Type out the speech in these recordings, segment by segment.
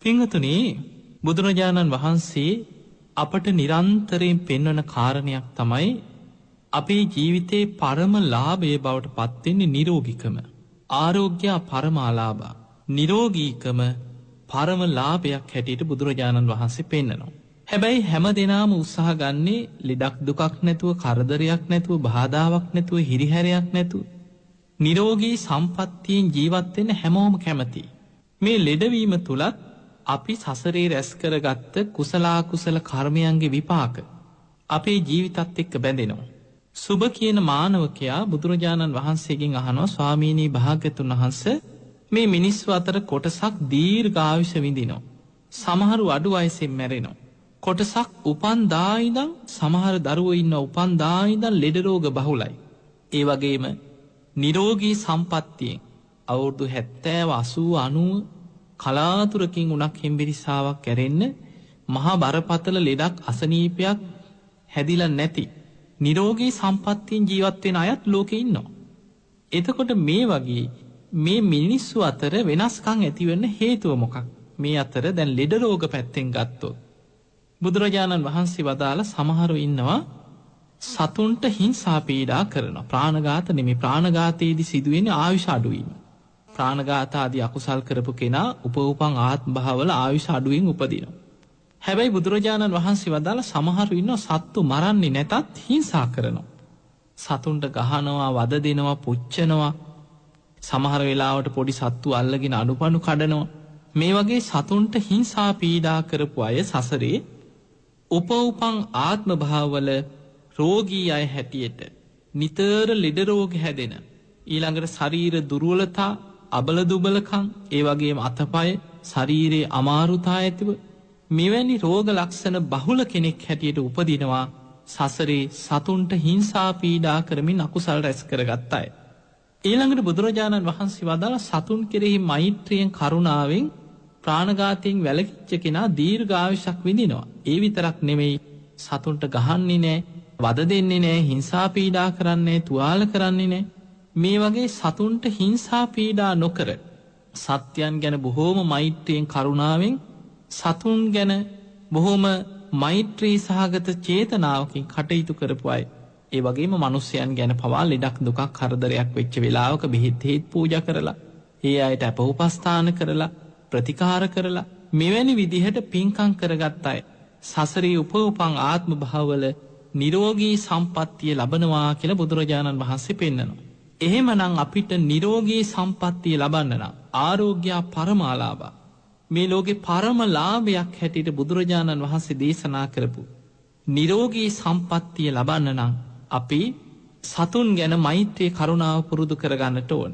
පින්වතුනි, බුදුරජාණන් වහන්සේ අපට නිරන්තරයෙන් පෙන්වන කාරණයක් තමයි අපේ ජීවිතේ පරම ලාභය බවට පත්වෙන්නේ නිරෝගීකම. ආරෝග්‍ය පරමාලාභා. නිරෝගීකම පරම ලාභයක් හැටියට බුදුරජාණන් වහන්සේ පෙන්වනවා. හැබැයි හැම දෙනාම උත්සාහ ගන්නේ ලෙඩක් දුකක් නැතුව, කරදරයක් නැතුව, බාධාවක් නැතුව, හිරිහැරයක් නැතුව නිරෝගී සම්පත්තියෙන් ජීවත් වෙන්න හැමෝම කැමතියි. මේ ලෙඩවීම තුලත් අපි සසරේ රැස් කරගත්ත කුසලාකුසල කර්මයන්ගේ විපාක අපේ ජීවිතත් එක්ක බැඳෙනවා. සුබ කියන මානවකයා බුදුරජාණන් වහන්සේගෙන් අහනවා, ස්වාමීනී භාග්‍යතුන් වහන්සේ, මේ මිනිස්සු අතර කොටසක් දීර්ඝායුෂ විඳිනවා. සමහරු අඩු වයසෙන් මැරෙනවා. කොටසක් උපන්දා ඉඳන්, සමහර දරුවෝ ඉන්න උපන්දා ඉඳන් ලෙඩ රෝග බහුලයි. ඒ වගේම නිරෝගී සම්පත්තියෙන් අවුරුදු 70 80 90 කලාතුරකින් උනක් හෙම්බිරිස්සාවක් කැරෙන්න මහා බරපතල ලෙඩක් අසනීපයක් හැදිලා නැති නිරෝගී සම්පත්තියෙන් ජීවත් වෙන අයත් ලෝකේ ඉන්නවා. එතකොට මේ වගේ මේ මිනිස්සු අතර වෙනස්කම් ඇති වෙන්න හේතුව මොකක්? මේ අතර දැන් ලෙඩ රෝග පැත්තෙන් ගත්තොත් බුදුරජාණන් වහන්සේ වදාළ සමහරු ඉන්නවා සතුන්ට හිංසා පීඩා කරනවා. ප්‍රාණඝාත නෙමෙයි, ප්‍රාණඝාතයේදී සිදුවෙන්නේ ආයුෂ අඩුවීම. ප්‍රාණඝාත ආදී අකුසල් කරපු කෙනා උපෝපං ආත්ම භාවවල ආයුෂ අඩුවෙන් උපදිනවා. හැබැයි බුදුරජාණන් වහන්සේ වදාළ සමහරු ඉන්නවා සත්තු මරන්නේ නැතත් හිංසා කරනවා. සතුන්ට ගහනවා, වද දෙනවා, පුච්චනවා. සමහර වෙලාවට පොඩි සත්තු අල්ලගෙන අනුපණු කඩනවා. මේ වගේ සතුන්ට හිංසා පීඩා කරපු අය සසරේ උපෝපං ආත්ම භාවවල රෝගී අය හැටියට නිතර ලෙඩ රෝග හැදෙන, ඊළඟට ශරීර දුර්වලතා, අබල දුබලකම්, ඒ වගේම අතපය ශරීරයේ අමාරුතා ඇතිව මෙවැනි රෝග ලක්ෂණ බහුල කෙනෙක් හැටියට උපදිනවා සසරේ සතුන්ට හිංසා පීඩා කරමින් අකුසල් රැස් කරගත් අය. ඊළඟට බුදුරජාණන් වහන්සේ වදාළ සතුන් කෙරෙහි මෛත්‍රියෙන් කරුණාවෙන් ප්‍රාණඝාතයෙන් වැළකීච්ච කෙනා දීර්ඝායුෂක් විඳිනවා. ඒ විතරක් නෙමෙයි, සතුන්ට ගහන්නේ නැහැ, වද දෙන්නේ නැහැ, හිංසා පීඩා කරන්නේ නැහැ, තුවාල කරන්නේ නැහැ. මේ වගේ සතුන්ට හිංසා පීඩා නොකර සත්‍යයන් ගැන බොහෝම මෛත්‍රියෙන් කරුණාවෙන්, සතුන් ගැන බොහෝම මෛත්‍රී සහගත චේතනාවකින් කටයුතු කරපු අය. ඒ වගේම මිනිස්යන් ගැන පවා ලෙඩක් දුකක් කරදරයක් වෙච්ච වෙලාවක බෙහෙත් හේත් පූජා කරලා, ඒ අයට අපෝපස්ථාන කරලා, ප්‍රතිකාර කරලා මෙවැනි විදිහට පින්කම් කරගත් අය සසරේ උපෝපං ආත්ම භාවවල නිරෝගී සම්පත්තිය ලබනවා කියලා බුදුරජාණන් වහන්සේ පෙන්නනවා. එහෙමනම් අපිට නිරෝගී සම්පත්තිය ලබන්න නම් ආරෝග්‍ය පරමාලාභා, මේ ලෝකේ පරම ලාභයක් හැටියට බුදුරජාණන් වහන්සේ දේශනා කරපු නිරෝගී සම්පත්තිය ලබන්න නම් අපි සතුන් ගැන මෛත්‍රී කරුණාව පුරුදු කරගන්නට ඕන.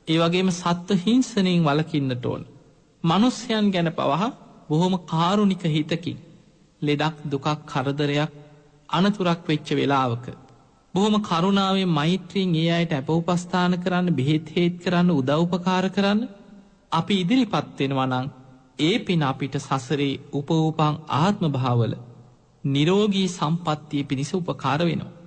ඒ වගේම සත්ත්ව හිංසනයෙන් වළකින්නට ඕන. මිනිස්යන් ගැන පවා බොහොම කාරුණික හිතකින් ලෙඩක් දුකක් කරදරයක් අනතුරක් වෙච්ච වෙලාවක බොහොම කරුණාවෙන් මෛත්‍රියෙන් ඒ අයට අපෝපස්ථාන කරන්න, බෙහෙත් හේත් කරන්න, උදව් උපකාර කරන්න අපි ඉදිරිපත් වෙනවා නම් ඒ පින අපිට සසරේ උපෝපං ආත්ම භාවවල නිරෝගී සම්පත්තිය පිණිස උපකාර වෙනවා.